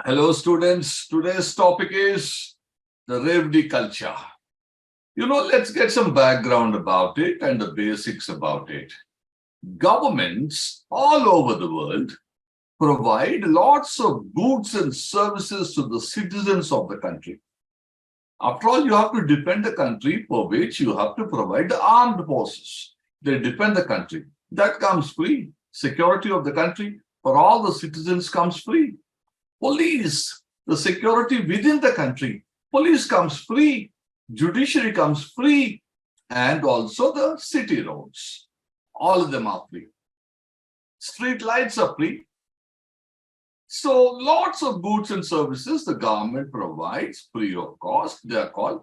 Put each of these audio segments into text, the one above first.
Hello, students. Today's topic is the Revdi culture. Let's get some background about it and the basics about it. Governments all over the world provide lots of goods and services to the citizens of the country. After all, you have to defend the country, for which you have to provide the armed forces. They defend the country. That comes free. Security of the country for all the citizens comes free. Police, the security within the country, police comes free, judiciary comes free, and also the city roads. All of them are free. Street lights are free. So lots of goods and services the government provides free of cost. They are called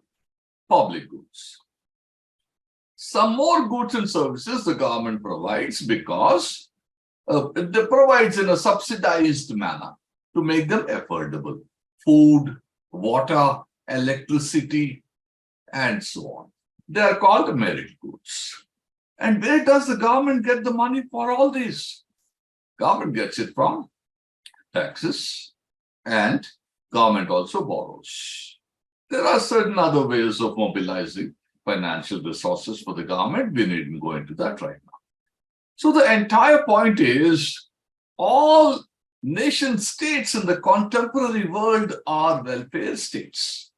public goods. Some more goods and services the government provides because they provides in a subsidized manner to make them affordable. Food, water, electricity, and so on. They are called merit goods. And where does the government get the money for all this? Government gets it from taxes, and government also borrows. There are certain other ways of mobilizing financial resources for the government. We needn't go into that right now. So the entire point is all nation states in the contemporary world are welfare states.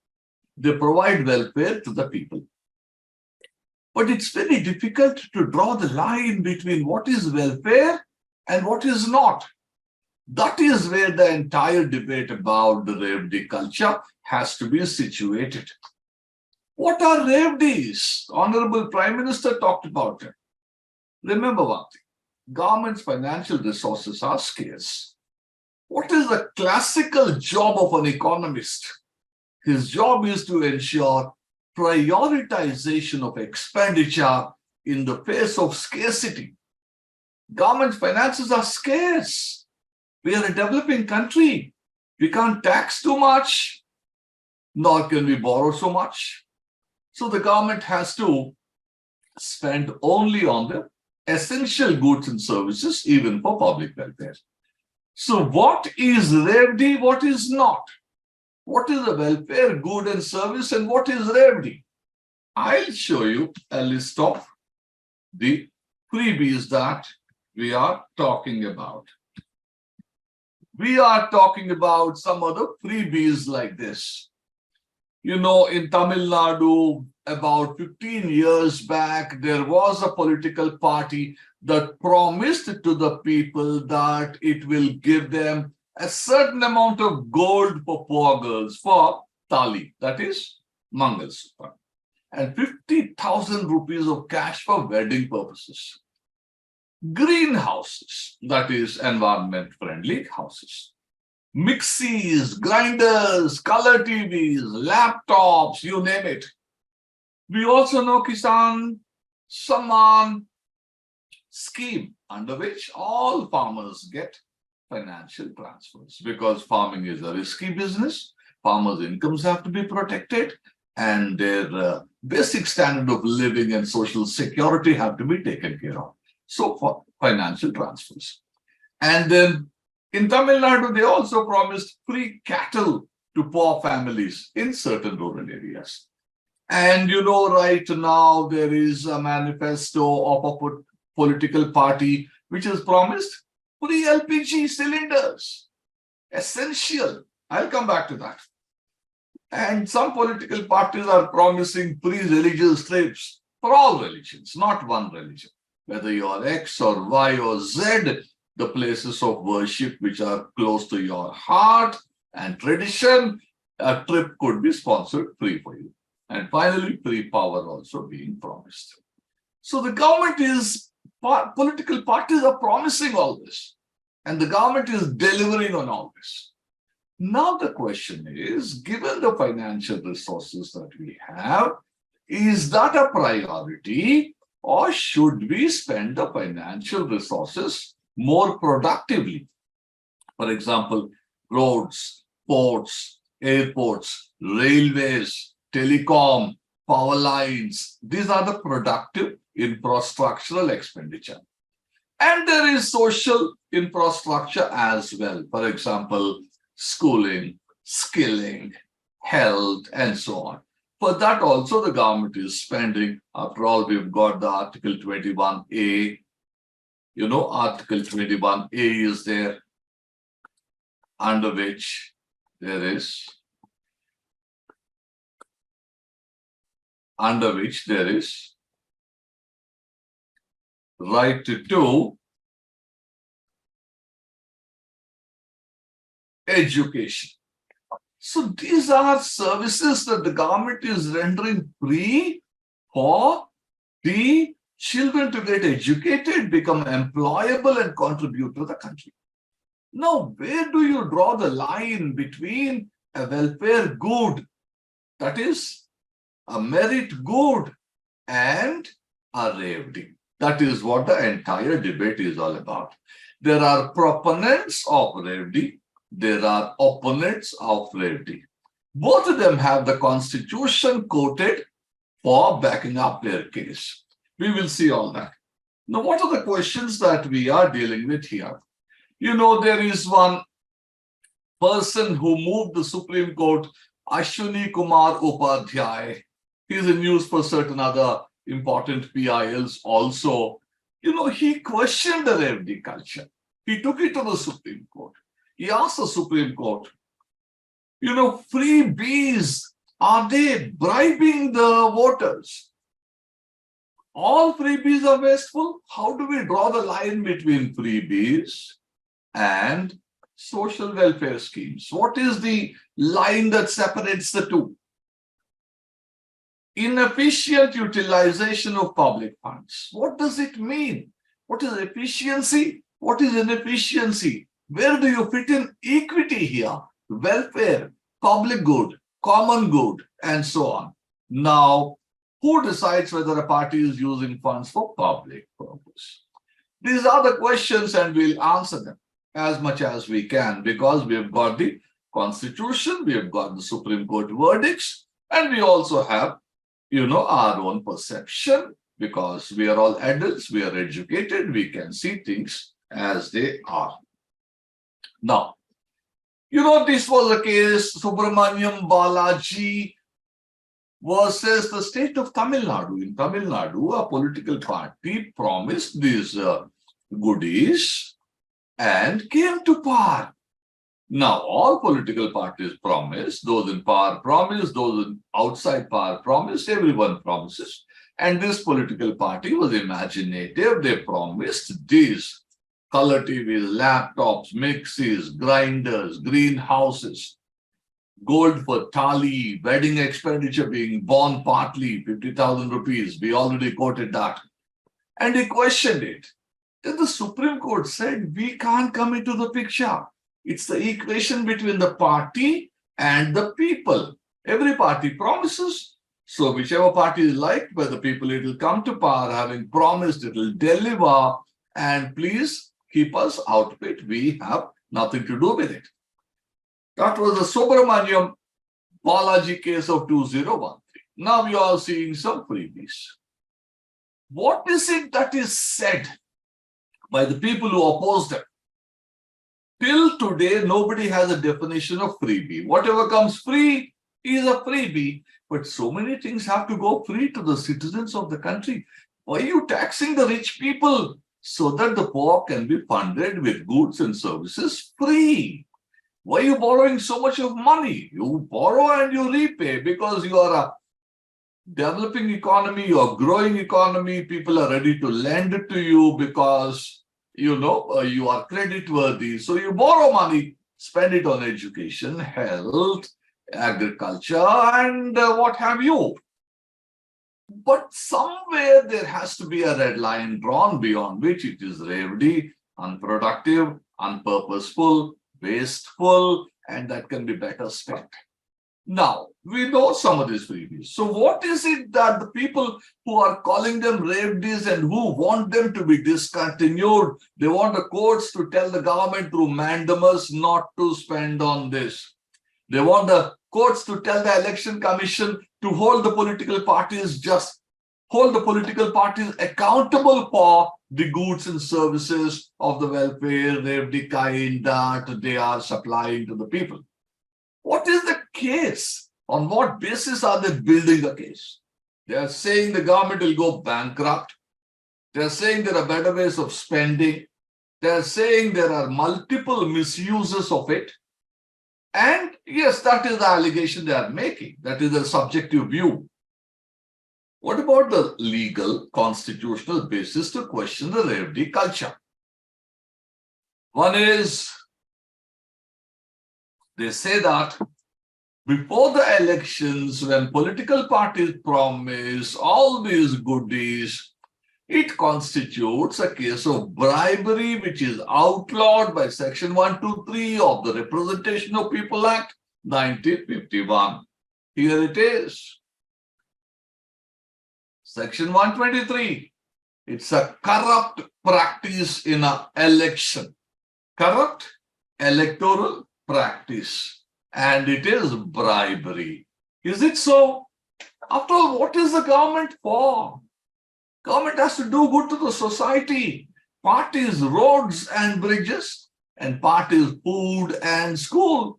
They provide welfare to the people. But it's very difficult to draw the line between what is welfare and what is not. That is where the entire debate about the Revdi culture has to be situated. What are Revdis? Honorable Prime Minister talked about it. Remember one thing, government's financial resources are scarce. What is the classical job of an economist? His job is to ensure prioritization of expenditure in the face of scarcity. Government finances are scarce. We are a developing country. We can't tax too much, nor can we borrow so much. So the government has to spend only on the essential goods and services, even for public welfare. So what is Revdi, what is not? What is a welfare good and service and what is Revdi? I'll show you a list of the freebies that we are talking about. We are talking about some other freebies like this. In Tamil Nadu, about 15 years back, there was a political party that promised to the people that it will give them a certain amount of gold for poor girls for Tali, that is Mangal Sutra, and 50,000 rupees of cash for wedding purposes. Greenhouses, that is environment-friendly houses. Mixies, grinders, color TVs, laptops, you name it. We also know Kisan Samman scheme, under which all farmers get financial transfers, because farming is a risky business. Farmers' incomes have to be protected, and their basic standard of living and social security have to be taken care of. So for financial transfers. And then in Tamil Nadu, they also promised free cattle to poor families in certain rural areas. And right now there is a manifesto of a political party which has promised free LPG cylinders. Essential. I'll come back to that. And some political parties are promising free religious trips for all religions, not one religion. Whether you are X or Y or Z, the places of worship which are close to your heart and tradition, a trip could be sponsored free for you. And finally, free power also being promised. So the government political parties are promising all this, and the government is delivering on all this. Now the question is, given the financial resources that we have, is that a priority, or should we spend the financial resources more productively? For example, roads, ports, airports, railways, telecom, power lines. These are the productive infrastructural expenditure. And there is social infrastructure as well. For example, schooling, skilling, health, and so on. For that also the government is spending. After all, we've got the Article 21A. Article 21A is there, under which there is right to education. So these are services that the government is rendering free for the children to get educated, become employable, and contribute to the country. Now, where do you draw the line between a welfare good, that is a merit good, and a Revdi? That is what the entire debate is all about. There are proponents of Revdi. There are opponents of Revdi. Both of them have the constitution quoted for backing up their case. We will see all that. Now, what are the questions that we are dealing with here? There is one person who moved the Supreme Court, Ashwini Kumar Upadhyay. He is in news for certain other important PILs also. He questioned the Revdi culture. He took it to the Supreme Court. He asked the Supreme Court, freebies, are they bribing the voters? All freebies are wasteful. How do we draw the line between freebies and social welfare schemes? What is the line that separates the two? Inefficient utilization of public funds. What does it mean? What is efficiency? What is inefficiency? Where do you fit in equity here? Welfare, public good, common good, and so on. Now, who decides whether a party is using funds for public purpose? These are the questions, and we'll answer them as much as we can, because we have got the Constitution, we have got the Supreme Court verdicts, and we also have, our own perception, because we are all adults, we are educated, we can see things as they are. Now, this was the case, Subramaniam Balaji versus the state of Tamil Nadu. In Tamil Nadu, a political party promised these goodies and came to power. Now, all political parties promise, those in power promise, those in outside power promise, everyone promises. And this political party was imaginative. They promised these color TVs, laptops, mixies, grinders, greenhouses, gold for thali, wedding expenditure being borne partly, 50,000 rupees. We already quoted that. And he questioned it. Then the Supreme Court said, we can't come into the picture. It's the equation between the party and the people. Every party promises. So whichever party is liked by the people, it will come to power, having promised it will deliver, and please keep us out of it. We have nothing to do with it. That was the Subramaniam Balaji case of 2013. Now we are seeing some freebies. What is it that is said by the people who oppose them? Till today, nobody has a definition of freebie. Whatever comes free is a freebie. But so many things have to go free to the citizens of the country. Why are you taxing the rich people so that the poor can be funded with goods and services free? Why are you borrowing so much of money? You borrow and you repay because you are a developing economy, you are growing economy. People are ready to lend it to you because you are credit worthy. So you borrow money, spend it on education, health, agriculture, and what have you. But somewhere there has to be a red line drawn beyond which it is Revdi, unproductive, unpurposeful, wasteful, and that can be better spent. Now, we know some of these freebies. So what is it that the people who are calling them Revdis and who want them to be discontinued, they want the courts to tell the government through mandamus not to spend on this. They want the courts to tell the election commission to hold the political parties just hold the political parties accountable for the goods and services of the welfare, the kind that they are supplying to the people. What is the case? On what basis are they building a case? They are saying the government will go bankrupt. They are saying there are better ways of spending. They are saying there are multiple misuses of it. And yes, that is the allegation they are making. That is a subjective view. What about the legal constitutional basis to question the Revdi culture? One is, they say that before the elections, when political parties promise all these goodies, it constitutes a case of bribery, which is outlawed by Section 123 of the Representation of People Act 1951. Here it is. Section 123. It's a corrupt practice in an election. Corrupt electoral practice. And it is bribery. Is it so? After all, what is the government for? Government has to do good to the society. Part is roads and bridges, and part is food and school.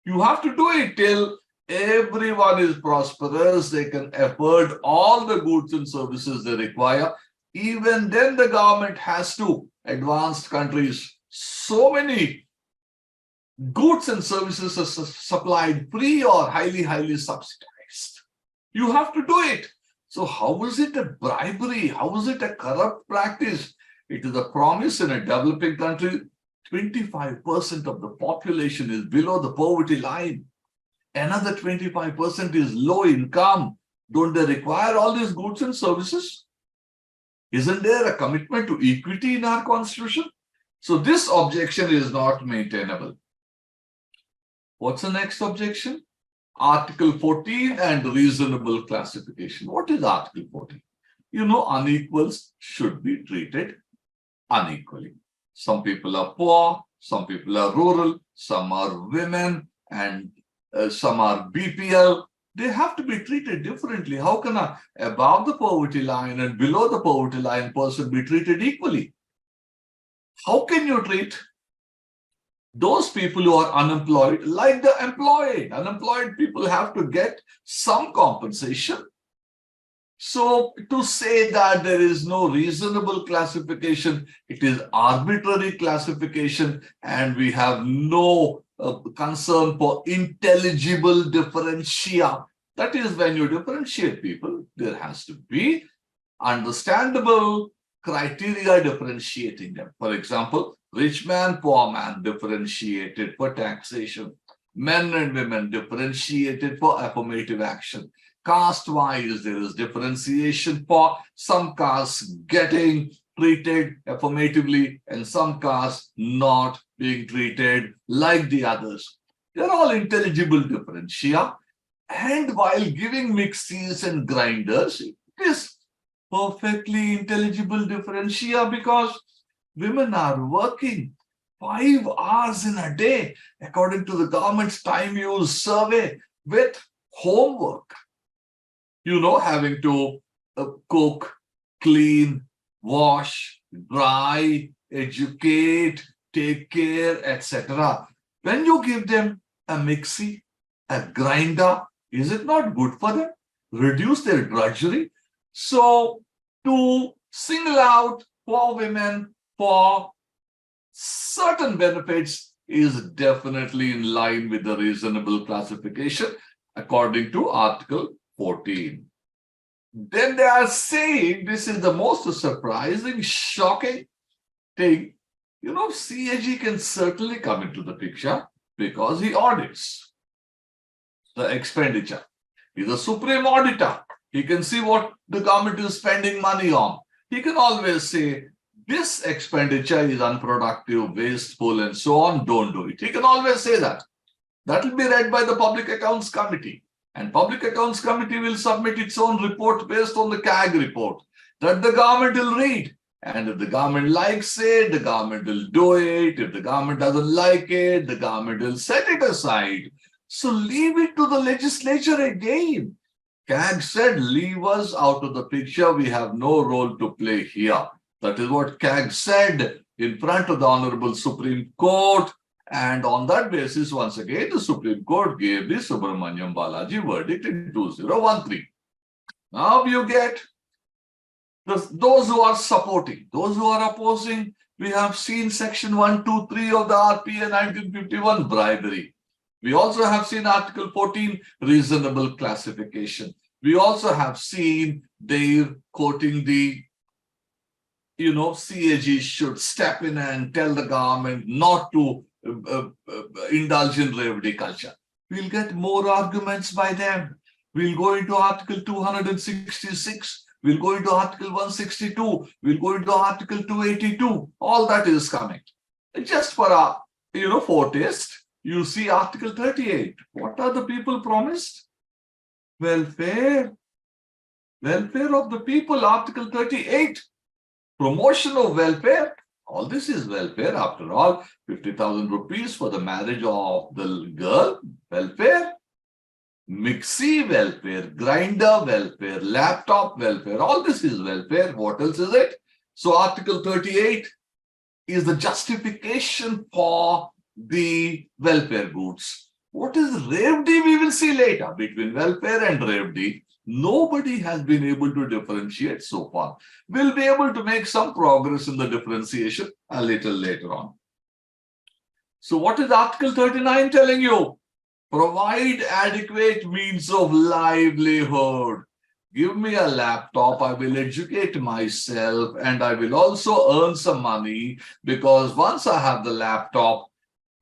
You have to do it till everyone is prosperous. They can afford all the goods and services they require. Even then, the government has to advanced countries. So many goods and services are supplied free or highly subsidized. You have to do it. So how is it a bribery? How is it a corrupt practice? It is a promise in a developing country. 25% of the population is below the poverty line. Another 25% is low income. Don't they require all these goods and services? Isn't there a commitment to equity in our constitution? So this objection is not maintainable. What's the next objection? Article 14 and reasonable classification. What is Article 14? You know, unequals should be treated unequally. Some people are poor, some people are rural, some are women, and some are BPL. They have to be treated differently. How can a above the poverty line and below the poverty line person be treated equally? How can you treat those people who are unemployed like the employed? Unemployed people have to get some compensation. So to say that there is no reasonable classification, it is arbitrary classification, and we have no concern for intelligible differentia. That is, when you differentiate people, there has to be understandable criteria differentiating them. For example, rich man, poor man differentiated for taxation. Men and women differentiated for affirmative action. Caste-wise, there is differentiation for some castes getting treated affirmatively and some castes not being treated like the others. They're all intelligible differentia. And while giving mixies and grinders, it is perfectly intelligible differentia because women are working 5 hours in a day, according to the government's time use survey, with homework. You know, having to cook, clean, wash, dry, educate, take care, etc. When you give them a mixie, a grinder, is it not good for them? Reduce their drudgery. So to single out poor women for certain benefits is definitely in line with the reasonable classification according to Article 14. Then they are saying, this is the most surprising, shocking thing. You know, CAG can certainly come into the picture because he audits the expenditure. He's a supreme auditor. He can see what the government is spending money on. He can always say, this expenditure is unproductive, wasteful, and so on. Don't do it. He can always say that. That will be read by the Public Accounts Committee. And Public Accounts Committee will submit its own report based on the CAG report that the government will read. And if the government likes it, the government will do it. If the government doesn't like it, the government will set it aside. So leave it to the legislature again. CAG said, leave us out of the picture. We have no role to play here. That is what CAG said in front of the Honorable Supreme Court. And on that basis, once again, the Supreme Court gave the Subramaniam Balaji verdict in 2013. Now you get those who are supporting, those who are opposing. We have seen Section 123 of the RPA 1951, bribery. We also have seen Article 14, reasonable classification. We also have seen they quoting the, CAG should step in and tell the government not to indulge in Revdi culture. We'll get more arguments by them. We'll go into Article 266. We'll go into Article 162. We'll go into Article 282. All that is coming. Just for a, foretaste, you see Article 38. What are the people promised? Welfare. Welfare of the people. Article 38. Promotion of welfare. All this is welfare. After all, 50,000 rupees for the marriage of the girl. Welfare. Mixie welfare, grinder welfare, laptop welfare, all this is welfare. What else is it? So Article 38 is the justification for the welfare goods. What is Revdi? We will see later. Between welfare and Revdi, nobody has been able to differentiate so far. We'll be able to make some progress in the differentiation a little later on. So what is Article 39 telling you? Provide adequate means of livelihood. Give me a laptop, I will educate myself, and I will also earn some money, because once I have the laptop,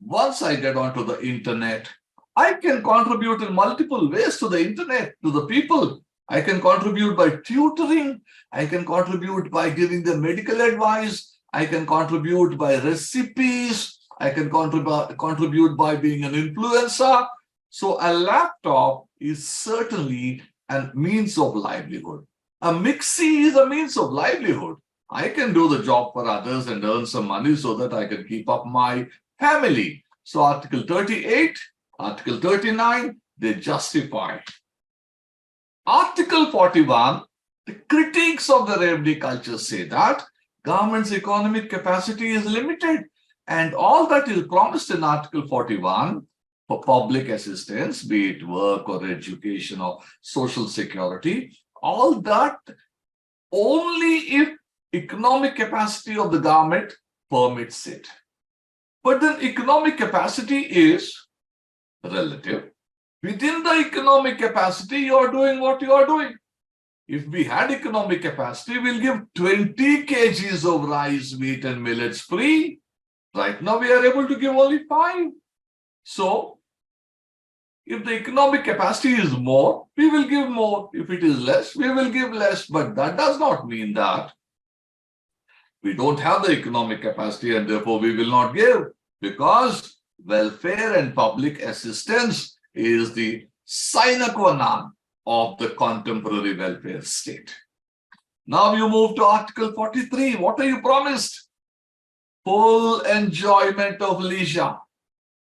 once I get onto the internet, I can contribute in multiple ways to the internet, to the people. I can contribute by tutoring. I can contribute by giving them medical advice. I can contribute by recipes. I can contribute by being an influencer. So a laptop is certainly a means of livelihood. A mixie is a means of livelihood. I can do the job for others and earn some money so that I can keep up my family. So Article 38, Article 39, they justify. Article 41, the critics of the Revdi culture say that government's economic capacity is limited, and all that is promised in Article 41 for public assistance, be it work or education or social security, all that only if economic capacity of the government permits it. But then economic capacity is relative. Within the economic capacity, you are doing what you are doing. If we had economic capacity, we'll give 20 kgs of rice, wheat, and millets free. Right now, we are able to give only 5. So, if the economic capacity is more, we will give more. If it is less, we will give less. But that does not mean that we don't have the economic capacity and therefore we will not give, because welfare and public assistance is the sine qua non of the contemporary welfare state. Now you move to Article 43. What are you promised? Full enjoyment of leisure,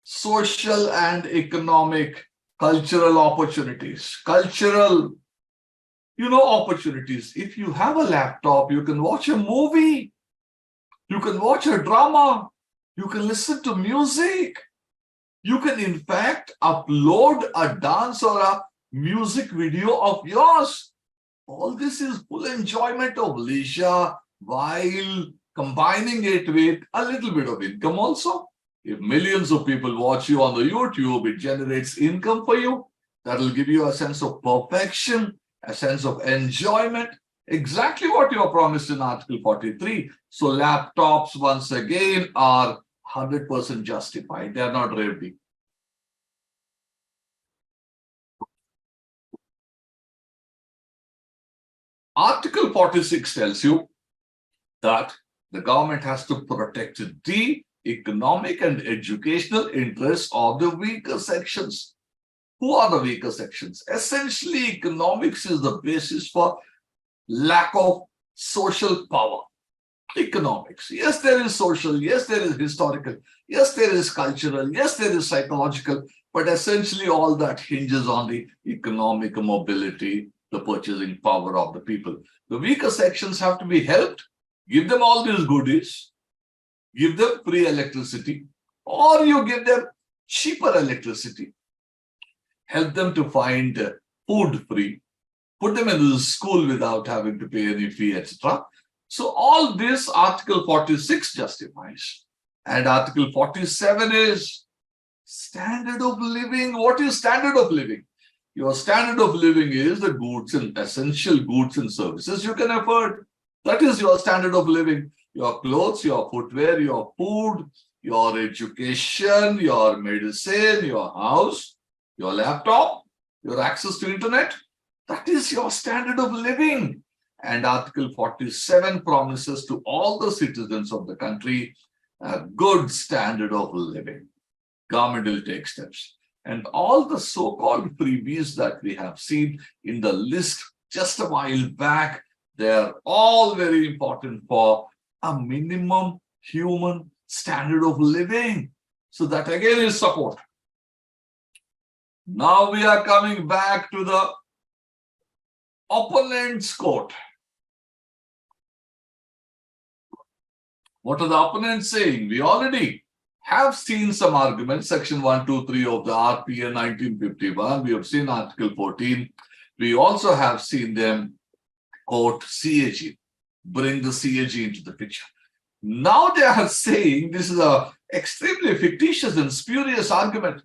social and economic, cultural opportunities, opportunities. If you have a laptop, you can watch a movie, you can watch a drama, you can listen to music, you can in fact upload a dance or a music video of yours. All this is full enjoyment of leisure while combining it with a little bit of income also. If millions of people watch you on the YouTube, it generates income for you. That will give you a sense of perfection, a sense of enjoyment. Exactly what you are promised in Article 43. So laptops, once again, are 100% justified. They are not Revdi. Article 46 tells you that the government has to protect the economic and educational interests of the weaker sections. Who are the weaker sections? Essentially, economics is the basis for lack of social power. Economics. Yes, there is social. Yes, there is historical. Yes, there is cultural. Yes, there is psychological. But essentially, all that hinges on the economic mobility, the purchasing power of the people. The weaker sections have to be helped, give them all these goodies, give them free electricity, or you give them cheaper electricity, help them to find food free, put them in the school without having to pay any fee, etc. So all this Article 46 justifies. And Article 47 is standard of living. What is standard of living? Your standard of living is the goods and essential goods and services you can afford. That is your standard of living. Your clothes, your footwear, your food, your education, your medicine, your house, your laptop, your access to internet. That is your standard of living. And Article 47 promises to all the citizens of the country a good standard of living. Government will take steps. And all the so-called freebies that we have seen in the list just a while back, they're all very important for a minimum human standard of living. So that again is support. Now we are coming back to the opponent's court. What are the opponents saying? We already have seen some arguments, Section 123 of the RPA 1951. We have seen Article 14. We also have seen them quote CAG, bring the CAG into the picture. Now they are saying this is an extremely fictitious and spurious argument.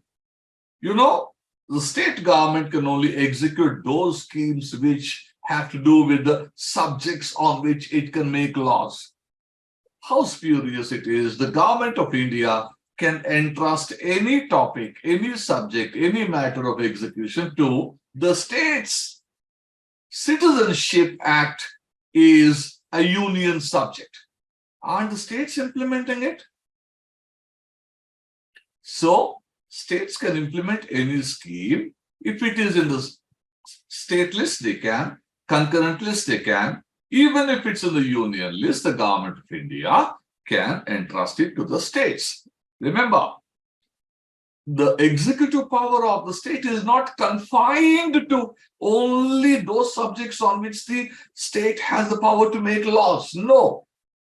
You know, the state government can only execute those schemes which have to do with the subjects on which it can make laws. How spurious it is. The government of India can entrust any topic, any subject, any matter of execution to the states. Citizenship Act is a union subject. Aren't the states implementing it? So, states can implement any scheme. If it is in the state list, they can. Concurrent list, they can. Even if it's in the union list, the government of India can entrust it to the states. Remember, the executive power of the state is not confined to only those subjects on which the state has the power to make laws. No,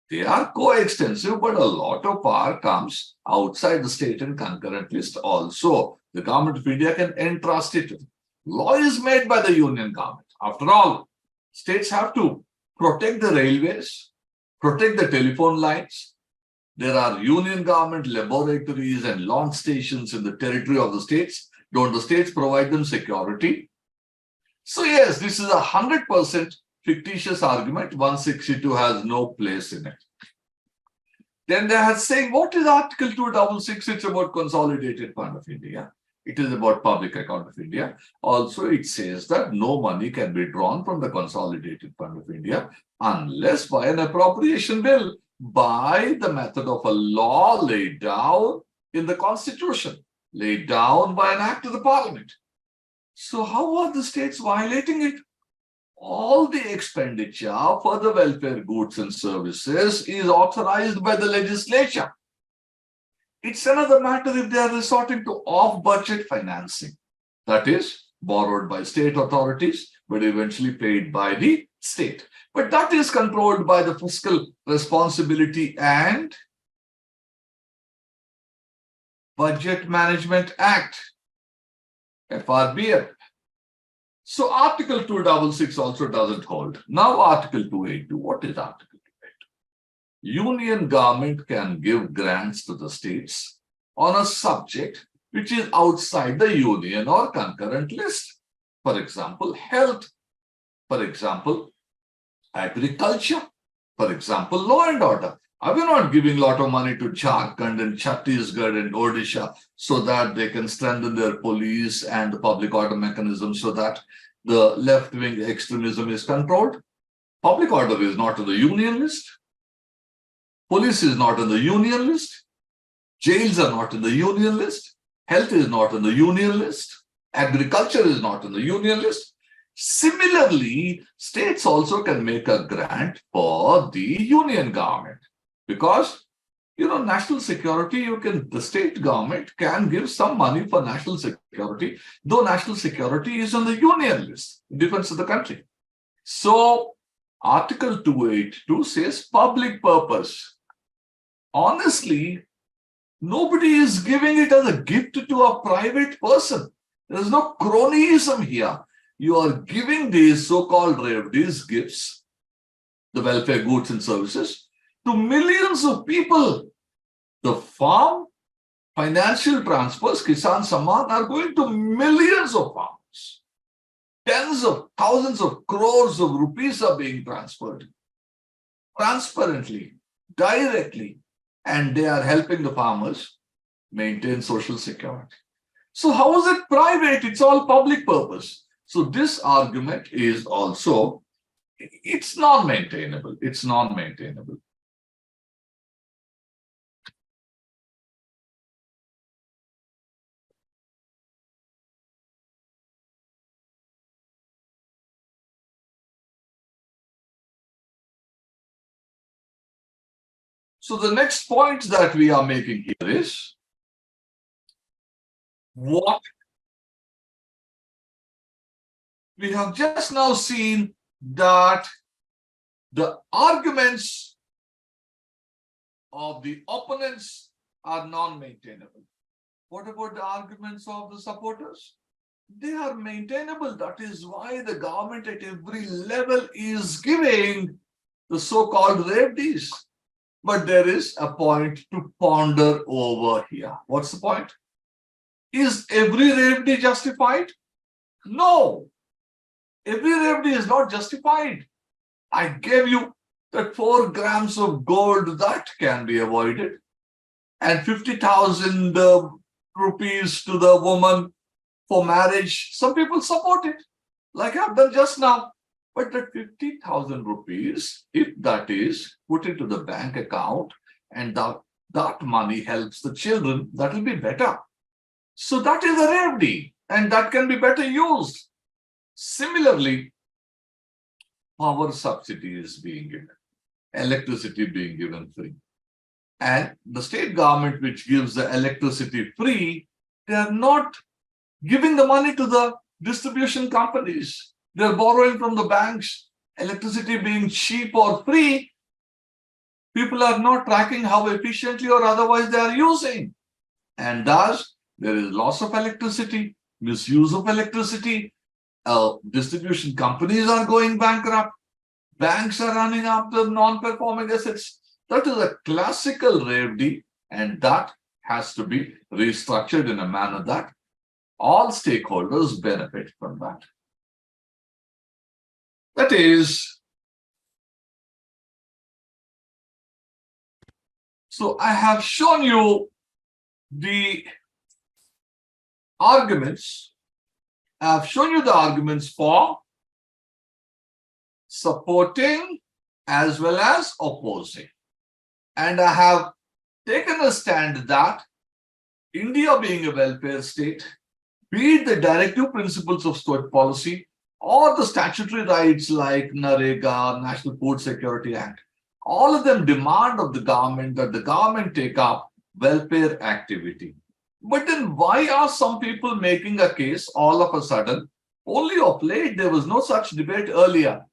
they are coextensive, but a lot of power comes outside the state and concurrent list also. The government of India can entrust it. Law is made by the union government. After all, states have to protect the railways, protect the telephone lines. There are union government laboratories and launch stations in the territory of the states. Don't the states provide them security? So yes, this is 100% fictitious argument. 162 has no place in it. Then they are saying, what is Article 266? It's about Consolidated Fund of India. It is about Public Account of India. Also, it says that no money can be drawn from the Consolidated Fund of India unless by an appropriation bill, by the method of a law laid down in the Constitution, laid down by an act of the Parliament. So how are the states violating it? All the expenditure for the welfare goods and services is authorized by the legislature. It's another matter if they are resorting to off-budget financing. That is, borrowed by state authorities, but eventually paid by the state. But that is controlled by the Fiscal Responsibility and Budget Management Act, FRBM. So Article 266 also doesn't hold. Now Article 282. What is Article 282? Union government can give grants to the states on a subject which is outside the union or concurrent list. For example, health. For example, agriculture. For example, law and order. Are we not giving a lot of money to Jharkhand and Chhattisgarh and Odisha so that they can strengthen their police and the public order mechanism so that the left-wing extremism is controlled? Public order is not on the union list. Police is not on the union list. Jails are not in the union list. Health is not on the union list. Agriculture is not on the union list. Similarly, states also can make a grant for the union government because national security, the state government can give some money for national security, though national security is on the union list, defense of the country. So, Article 282 says public purpose. Honestly, nobody is giving it as a gift to a private person. There is no cronyism here. You are giving these so-called Revdis gifts, the welfare goods and services, to millions of people. The farm financial transfers, Kisan Samman, are going to millions of farmers. Tens of thousands of crores of rupees are being transferred transparently, directly, and they are helping the farmers maintain social security. So how is it private? It's all public purpose. So this argument is also, it's non-maintainable. It's non-maintainable. So the next point that we are making here is what we have just now seen, that the arguments of the opponents are non-maintainable. What about the arguments of the supporters? They are maintainable. That is why the government at every level is giving the so-called Revdis. But there is a point to ponder over here. What's the point? Is every Revdi justified? No. Every Revdi is not justified. I gave you that 4 grams of gold that can be avoided, and 50,000 rupees to the woman for marriage. Some people support it, like I've done just now. But that 50,000 rupees, if that is put into the bank account and that money helps the children, that will be better. So that is a Revdi, and that can be better used. Similarly, power subsidy is being given, electricity being given free. And the state government, which gives the electricity free, they are not giving the money to the distribution companies. They're borrowing from the banks. Electricity being cheap or free, people are not tracking how efficiently or otherwise they are using. And thus, there is loss of electricity, misuse of electricity. Distribution companies are going bankrupt. Banks are running after non-performing assets. That is a classical Revdi, and that has to be restructured in a manner that all stakeholders benefit from that. That is, so I have shown you the arguments. I have shown you the arguments for supporting as well as opposing. And I have taken a stand that India being a welfare state, be it the directive principles of state policy or the statutory rights like NREGA, National Food Security Act, all of them demand of the government that the government take up welfare activity. But then why are some people making a case all of a sudden? Only of late, there was no such debate earlier.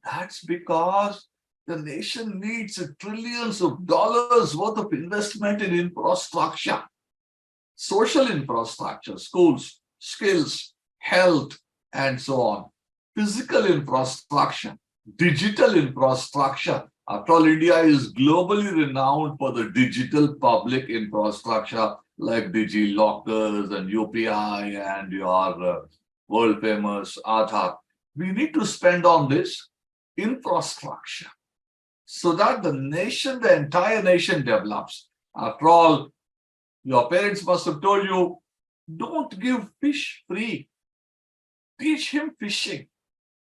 That's because the nation needs trillions of dollars worth of investment in infrastructure, social infrastructure, schools, skills, health, and so on. Physical infrastructure, digital infrastructure. After all, India is globally renowned for the digital public infrastructure like DigiLockers and UPI and your world famous Aadhaar. We need to spend on this infrastructure so that the nation, the entire nation develops. After all, your parents must have told you, don't give fish free. Teach him fishing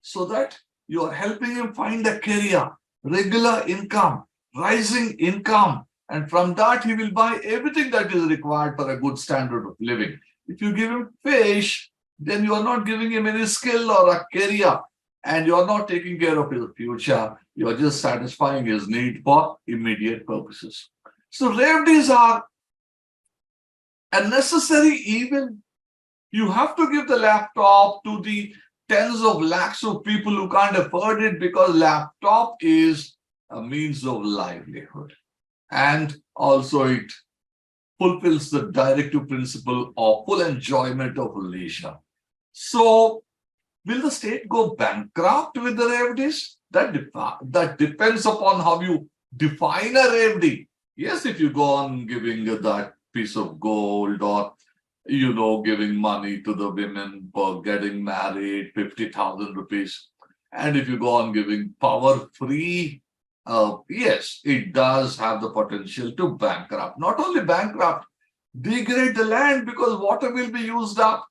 so that you are helping him find a career, regular income, rising income. And from that, he will buy everything that is required for a good standard of living. If you give him fish, then you are not giving him any skill or a career, and you are not taking care of his future. You are just satisfying his need for immediate purposes. So Revdis are a necessary evil. You have to give the laptop to the tens of lakhs of people who can't afford it, because laptop is a means of livelihood. And also it fulfills the directive principle of full enjoyment of leisure. So will the state go bankrupt with the Revdis? That depends upon how you define a Revdi. Yes, if you go on giving that piece of gold, or giving money to the women for getting married, 50,000 rupees. And if you go on giving power free, yes, it does have the potential to bankrupt. Not only bankrupt, degrade the land, because water will be used up.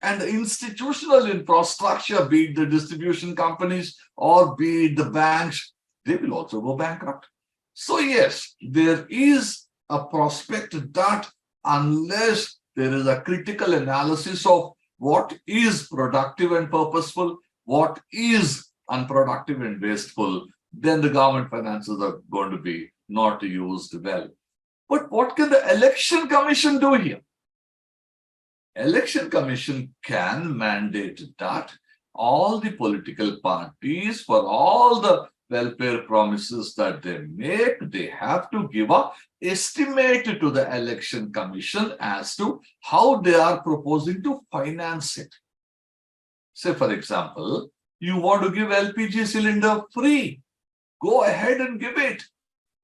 And the institutional infrastructure, be it the distribution companies or be it the banks, they will also go bankrupt. So yes, there is a prospect that unless there is a critical analysis of what is productive and purposeful, what is unproductive and wasteful, then the government finances are going to be not used well. But what can the Election Commission do here? Election Commission can mandate that all the political parties, for all the welfare promises that they make, they have to give an estimate to the Election Commission as to how they are proposing to finance it. Say, for example, you want to give LPG cylinder free. Go ahead and give it.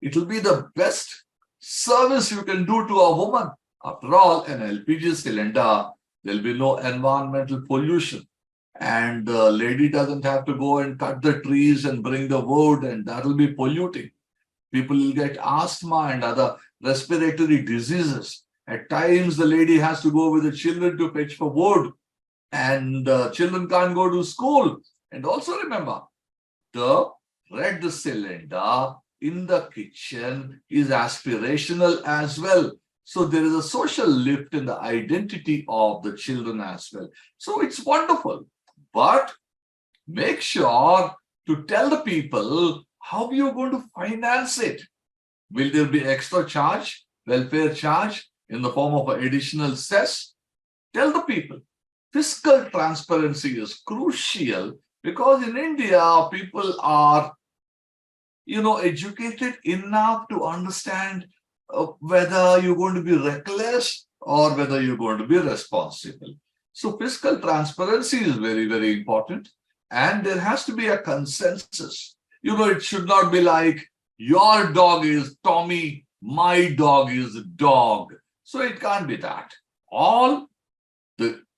It will be the best service you can do to a woman. After all, an LPG cylinder, there will be no environmental pollution. And the lady doesn't have to go and cut the trees and bring the wood, and that will be polluting. People will get asthma and other respiratory diseases. At times, the lady has to go with the children to fetch for wood, and children can't go to school. And also remember, the red cylinder in the kitchen is aspirational as well. So there is a social lift in the identity of the children as well. So it's wonderful. But make sure to tell the people how you're going to finance it. Will there be extra charge, welfare charge in the form of an additional cess? Tell the people. Fiscal transparency is crucial, because in India, people are, educated enough to understand whether you're going to be reckless or whether you're going to be responsible. So fiscal transparency is very, very important. And there has to be a consensus. It should not be like, your dog is Tommy, my dog is dog. So it can't be that.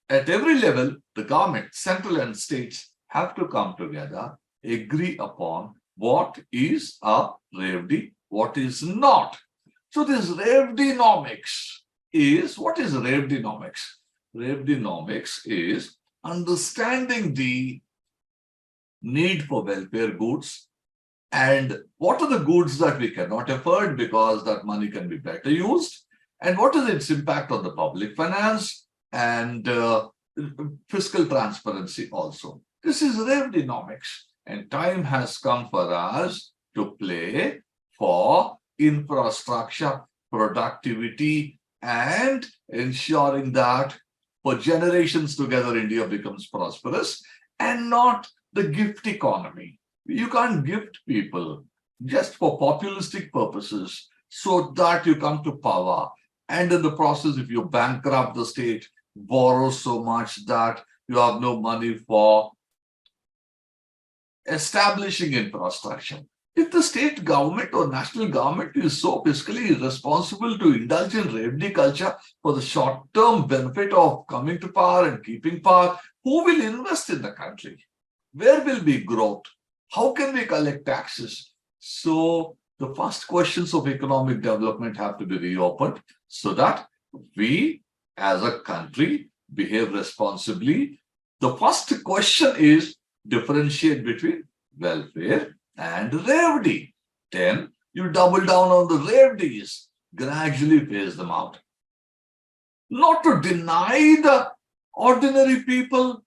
At every level, the government, central and states, have to come together, agree upon what is a Revdi, what is not. So this Revdinomics is, what is Revdinomics? Revdinomics is understanding the need for welfare goods and what are the goods that we cannot afford because that money can be better used, and what is its impact on the public finance and fiscal transparency also. This is Revdinomics, and time has come for us to play for infrastructure, productivity, and ensuring that for generations together, India becomes prosperous and not the gift economy. You can't gift people just for populistic purposes so that you come to power. And in the process, if you bankrupt the state, borrow so much that you have no money for establishing infrastructure. If the state government or national government is so fiscally irresponsible to indulge in Revdi culture for the short-term benefit of coming to power and keeping power, who will invest in the country? Where will be growth? How can we collect taxes? So the first questions of economic development have to be reopened so that we as a country behave responsibly. The first question is differentiate between welfare and Revdi. Then you double down on the Revdis, gradually phase them out. Not to deny the ordinary people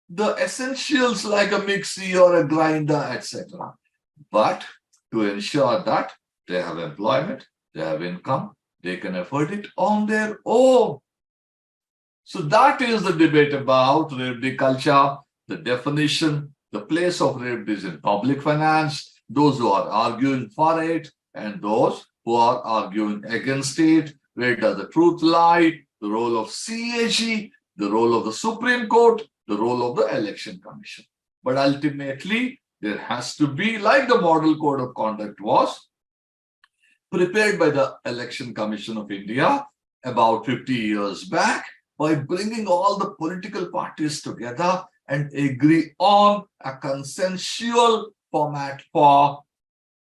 the essentials like a mixie or a grinder, etc., but to ensure that They have employment, they have income, they can afford it on their own. So that is the debate about Revdi culture, the definition, the place of Revdis in public finance, those who are arguing for it, and those who are arguing against it. Where does the truth lie? The role of CAG, the role of the Supreme Court, the role of the Election Commission. But ultimately, there has to be, like the Model Code of Conduct was prepared by the Election Commission of India about 50 years back, by bringing all the political parties together and agree on a consensual format for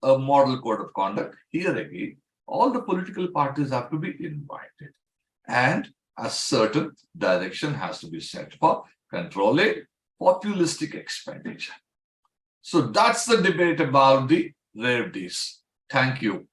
a model code of conduct. Here again, all the political parties have to be invited, and a certain direction has to be set for controlling populistic expenditure. So that's the debate about the Revdis. Thank you.